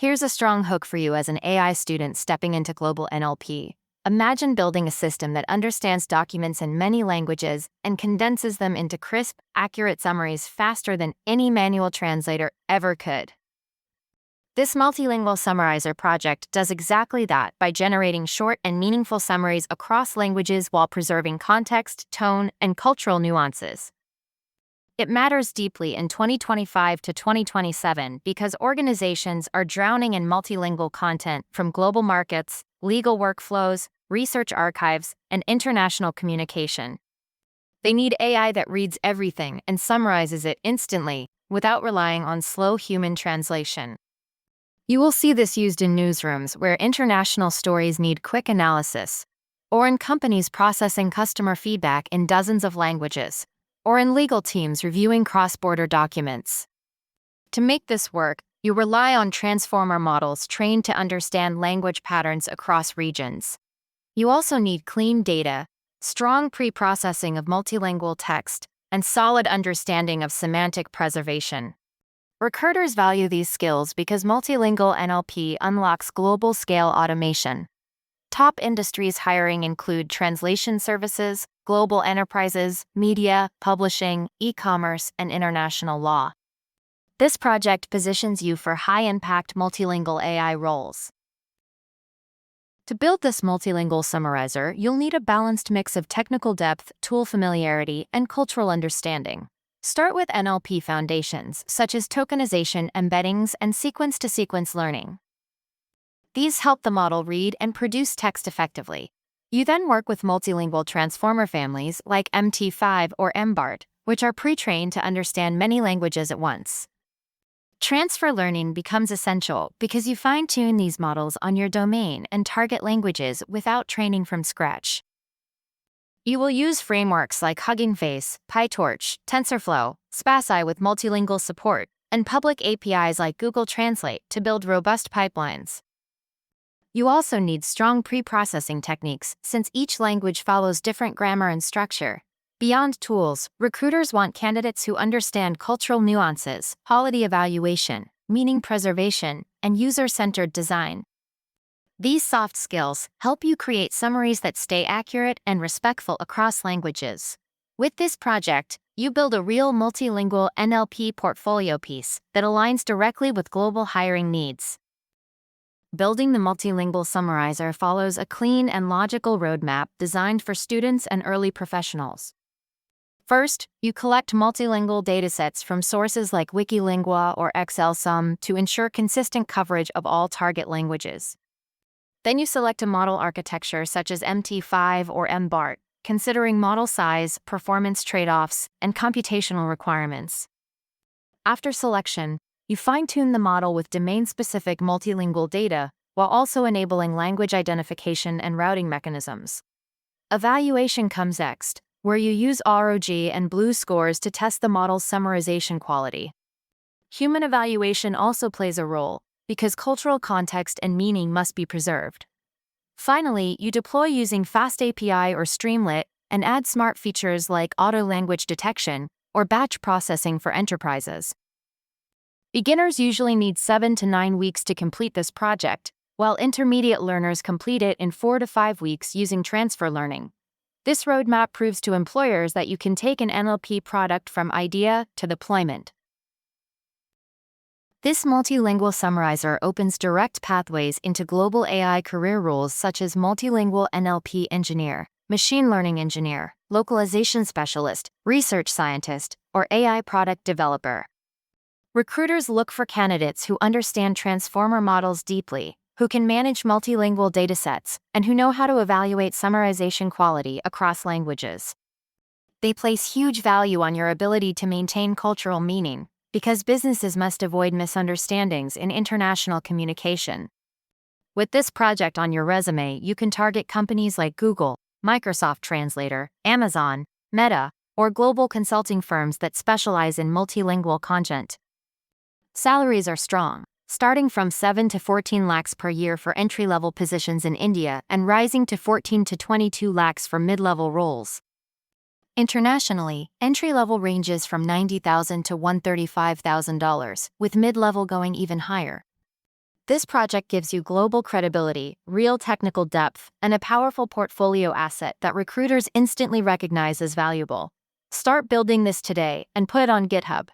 Here's a strong hook for you as an AI student stepping into global NLP. Imagine building a system that understands documents in many languages and condenses them into crisp, accurate summaries faster than any manual translator ever could. This multilingual summarizer project does exactly that by generating short and meaningful summaries across languages while preserving context, tone, and cultural nuances. It matters deeply in 2025 to 2027 because organizations are drowning in multilingual content from global markets, legal workflows, research archives, and international communication. They need AI that reads everything and summarizes it instantly, without relying on slow human translation. You will see this used in newsrooms where international stories need quick analysis, or in companies processing customer feedback in dozens of languages, or in legal teams reviewing cross-border documents. To make this work, you rely on transformer models trained to understand language patterns across regions. You also need clean data, strong pre-processing of multilingual text, and solid understanding of semantic preservation. Recruiters value these skills because multilingual NLP unlocks global-scale automation. Top industries hiring include translation services, global enterprises, media, publishing, e-commerce, and international law. This project positions you for high-impact multilingual AI roles. To build this multilingual summarizer, you'll need a balanced mix of technical depth, tool familiarity, and cultural understanding. Start with NLP foundations, such as tokenization, embeddings, and sequence-to-sequence learning. These help the model read and produce text effectively. You then work with multilingual transformer families like MT5 or MBART, which are pre-trained to understand many languages at once. Transfer learning becomes essential because you fine-tune these models on your domain and target languages without training from scratch. You will use frameworks like Hugging Face, PyTorch, TensorFlow, Spacji with multilingual support, and public APIs like Google Translate to build robust pipelines. You also need strong pre-processing techniques since each language follows different grammar and structure. Beyond tools, recruiters want candidates who understand cultural nuances, quality evaluation, meaning preservation, and user-centered design. These soft skills help you create summaries that stay accurate and respectful across languages. With this project, you build a real multilingual NLP portfolio piece that aligns directly with global hiring needs. Building the multilingual summarizer follows a clean and logical roadmap designed for students and early professionals. First, you collect multilingual datasets from sources like Wikilingua or XLSUM to ensure consistent coverage of all target languages. Then you select a model architecture such as MT5 or MBART, considering model size, performance trade-offs, and computational requirements. After selection, you fine-tune the model with domain-specific multilingual data, while also enabling language identification and routing mechanisms. Evaluation comes next, where you use ROG and BLEU scores to test the model's summarization quality. Human evaluation also plays a role, because cultural context and meaning must be preserved. Finally, you deploy using FastAPI or Streamlit and add smart features like auto-language detection or batch processing for enterprises. Beginners usually need 7 to 9 weeks to complete this project, while intermediate learners complete it in 4 to 5 weeks using transfer learning. This roadmap proves to employers that you can take an NLP product from idea to deployment. This multilingual summarizer opens direct pathways into global AI career roles such as multilingual NLP engineer, machine learning engineer, localization specialist, research scientist, or AI product developer. Recruiters look for candidates who understand transformer models deeply, who can manage multilingual datasets, and who know how to evaluate summarization quality across languages. They place huge value on your ability to maintain cultural meaning, because businesses must avoid misunderstandings in international communication. With this project on your resume, you can target companies like Google, Microsoft Translator, Amazon, Meta, or global consulting firms that specialize in multilingual content. Salaries are strong, starting from 7 to 14 lakhs per year for entry-level positions in India and rising to 14 to 22 lakhs for mid-level roles. Internationally, entry-level ranges from $90,000 to $135,000, with mid-level going even higher. This project gives you global credibility, real technical depth, and a powerful portfolio asset that recruiters instantly recognize as valuable. Start building this today and put it on GitHub.